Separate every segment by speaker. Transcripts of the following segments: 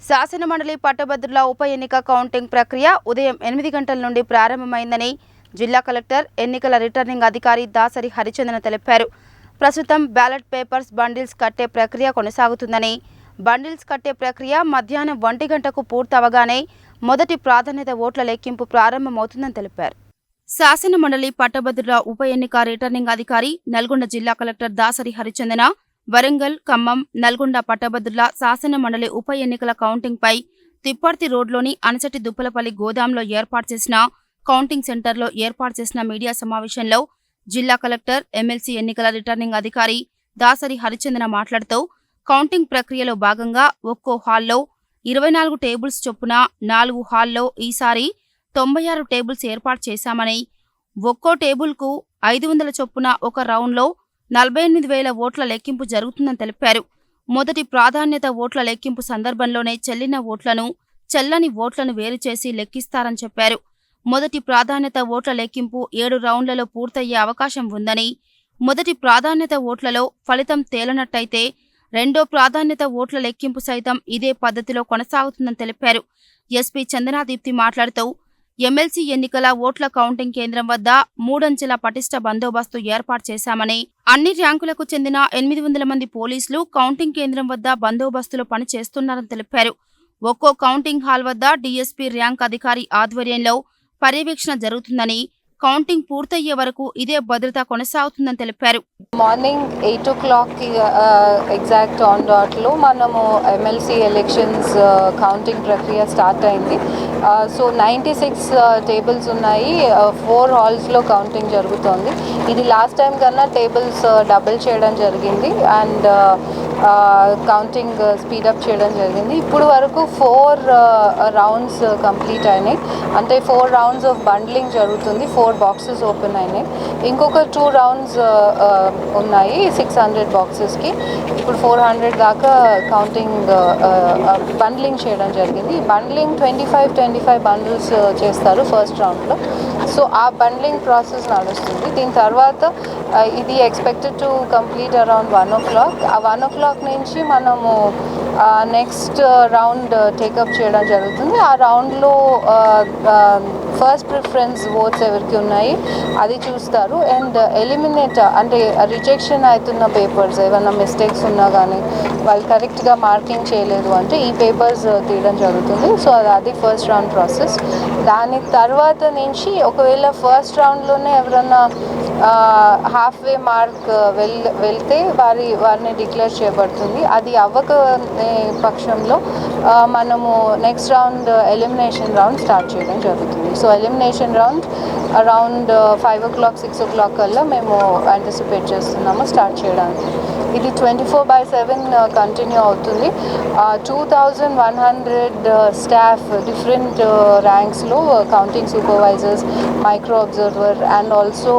Speaker 1: శాసనమండలి పట్టభద్రుల ఉప ఎన్నిక కౌంటింగ్ ప్రక్రియ ఉదయం 8 గంటల నుండి ప్రారంభమైందని జిల్లా కలెక్టర్ ఎన్నికల రిటర్నింగ్ అధికారి దాసరి హరిచందన తెలిపారు. ప్రస్తుతం బ్యాలెట్ పేపర్స్ బండిల్స్ కట్టే ప్రక్రియ కొనసాగుతుందని, బండిల్స్ కట్టే ప్రక్రియ మధ్యాహ్నం 1 గంటకు పూర్తవగానే మొదటి ప్రాధాన్యత ఓట్ల లెక్కింపు ప్రారంభమవుతుందని తెలిపారు. శాసనమండలి పట్టభద్రుల ఉప ఎన్నిక రిటర్నింగ్ అధికారి నల్గొండ జిల్లా కలెక్టర్ దాసరి హరిచందన వరంగల్, ఖమ్మం, నల్గొండ పట్టభద్రుల శాసనమండలి ఉప ఎన్నికల కౌంటింగ్పై తిప్పర్తి రోడ్లోని అనసటి దుప్పలపల్లి గోదాంలో ఏర్పాటు చేసిన కౌంటింగ్ సెంటర్లో ఏర్పాటు చేసిన మీడియా సమావేశంలో జిల్లా కలెక్టర్, ఎమ్మెల్సీ ఎన్నికల రిటర్నింగ్ అధికారి దాసరి హరిచందన మాట్లాడుతూ, కౌంటింగ్ ప్రక్రియలో భాగంగా ఒక్కో హాల్లో 24 టేబుల్స్ చొప్పున 4 హాల్లో ఈసారి 96 టేబుల్స్ ఏర్పాటు చేశామని, ఒక్కో టేబుల్కు 500 చొప్పున ఒక రౌండ్లో 48,000 ఓట్ల లెక్కింపు జరుగుతుందని తెలిపారు. మొదటి ప్రాధాన్యత ఓట్ల లెక్కింపు సందర్భంలోనే చెల్లిన ఓట్లను, చెల్లని ఓట్లను వేరు చేసి లెక్కిస్తారని చెప్పారు. మొదటి ప్రాధాన్యత ఓట్ల లెక్కింపు 7 రౌండ్లలో పూర్తయ్యే అవకాశం ఉందని, మొదటి ప్రాధాన్యత ఓట్లలో ఫలితం తేలనట్టయితే రెండో ప్రాధాన్యత ఓట్ల లెక్కింపు సైతం ఇదే పద్ధతిలో కొనసాగుతుందని తెలిపారు. ఎస్పీ చందనాదీప్తి మాట్లాడుతూ, ఎమ్మెల్సీ ఎన్నికల ఓట్ల కౌంటింగ్ కేంద్రం వద్ద 3 అంచెల పటిష్ట బందోబస్తు ఏర్పాటు చేశామని, అన్ని ర్యాంకులకు చెందిన 800 మంది పోలీసులు కౌంటింగ్ కేంద్రం వద్ద బందోబస్తులో పనిచేస్తున్నారని తెలిపారు. ఒక్కో కౌంటింగ్ హాల్ వద్ద డీఎస్పీ ర్యాంక్ అధికారి ఆధ్వర్యంలో పర్యవేక్షణ జరుగుతుందని, కౌంటింగ్ పూర్తయ్యే వరకు ఇదే భద్రత కొనసాగుతుందని తెలిపారు.
Speaker 2: మార్నింగ్ 8 o'clock ఎగ్జాక్ట్ ఆన్ డాట్లో మనము ఎమ్మెల్సీ ఎలక్షన్స్ కౌంటింగ్ ప్రక్రియ స్టార్ట్ అయింది. సో 96 టేబుల్స్ ఉన్నాయి. 4 హాల్స్లో కౌంటింగ్ జరుగుతోంది. ఇది లాస్ట్ టైం కన్నా టేబుల్స్ డబుల్ చేయడం జరిగింది అండ్ కౌంటింగ్ స్పీడప్ చేయడం జరిగింది. ఇప్పుడు వరకు 4 రౌండ్స్ కంప్లీట్ అయినాయి. అంటే 4 రౌండ్స్ ఆఫ్ బండ్లింగ్ జరుగుతుంది. 4 బాక్సెస్ ఓపెన్ అయినాయి. ఇంకొక 2 రౌండ్స్ ఉన్నాయి 600 బాక్సెస్కి. ఇప్పుడు 400 దాకా కౌంటింగ్ బండ్లింగ్ చేయడం జరిగింది. బండ్లింగ్ 25 బండిల్స్ చేస్తారు ఫస్ట్ రౌండ్లో. సో ఆ బండ్లింగ్ ప్రాసెస్ నడుస్తుంది. దీని తర్వాత ఇది expected to complete around 1 o'clock. ఆ 1 o'clock నుంచి మనము నెక్స్ట్ రౌండ్ టేకప్ చేయడం జరుగుతుంది. ఆ రౌండ్లో ఫస్ట్ ప్రిఫరెన్స్ ఓట్స్ ఎవరికి ఉన్నాయి అది చూస్తారు అండ్ ఎలిమినేట్ అంటే రిజెక్షన్ అవుతున్న పేపర్స్ ఏమైనా మిస్టేక్స్ ఉన్నా కానీ వాళ్ళు కరెక్ట్గా మార్కింగ్ చేయలేదు అంటే ఈ పేపర్స్ తీయడం జరుగుతుంది. సో అది ఫస్ట్ రౌండ్ ప్రాసెస్. దాని తర్వాత నుంచి ఒకవేళ ఫస్ట్ రౌండ్లోనే ఎవరన్నా హాఫ్ వే మార్క్ వెళ్తే వారిని డిక్లేర్ చేయబడుతుంది. అది అవ్వక పక్షంలో మనము next round elimination round start చేయడం జరుగుతుంది. So elimination round around 5 o'clock 6 o'clock కల్లా మేము యాంటిసిపేట్ చేస్తున్నాము స్టార్ట్ చేయడానికి. ఇది 24/7 కంటిన్యూ అవుతుంది. 2100 స్టాఫ్ డిఫరెంట్ ర్యాంక్స్లో counting supervisors, micro observer and also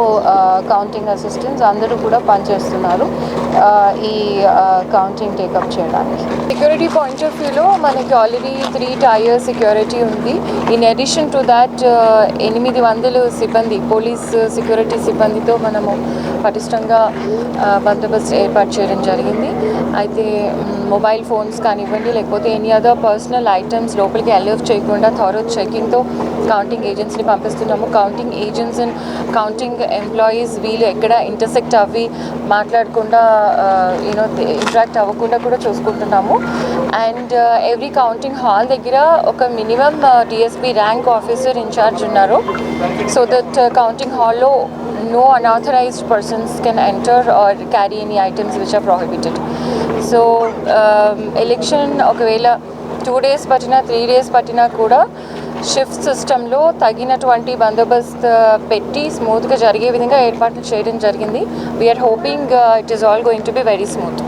Speaker 2: counting assistants అందరూ కూడా పనిచేస్తున్నారు ఈ కౌంటింగ్ టేకప్ చేయడానికి.
Speaker 3: సెక్యూరిటీ పాయింట్ ఆఫ్ వ్యూలో మనకి ఆల్రెడీ 3 tier సెక్యూరిటీ ఉంది. ఇన్ అడిషన్ టు దాట్ 800 సిబ్బంది, పోలీస్ సెక్యూరిటీ సిబ్బందితో మనము పటిష్టంగా బందోబస్తు ఏర్పాటు చేయడం జరిగింది. అయితే మొబైల్ ఫోన్స్ కానివ్వండి లేకపోతే ఎనీ అదర్ పర్సనల్ ఐటమ్స్ లోపలికి అలౌ చేయకుండా థారో చెకింగ్తో కౌంటింగ్ ఏజెంట్స్ని పంపిస్తున్నాము. Counting agents and counting employees వీళ్ళు ఎక్కడ ఇంటర్సెక్ట్ అవ్వి మాట్లాడకుండా ఇంటరాక్ట్ అవ్వకుండా కూడా చూసుకుంటున్నాము. అండ్ ఎవ్రీ కౌంటింగ్ హాల్ దగ్గర ఒక minimum DSP rank officer in charge ఉన్నారు. సో దట్ కౌంటింగ్ హాల్లో no unauthorized persons can enter or carry any items which are prohibited. So election ఒకవేళ 2 days పట్టినా 3 days పట్టినా కూడా షిఫ్ట్ సిస్టంలో తగినటువంటి బందోబస్తు పెట్టి స్మూత్గా జరిగే విధంగా ఏర్పాట్లు చేయడం జరిగింది. We're hoping it is all going to be very smooth.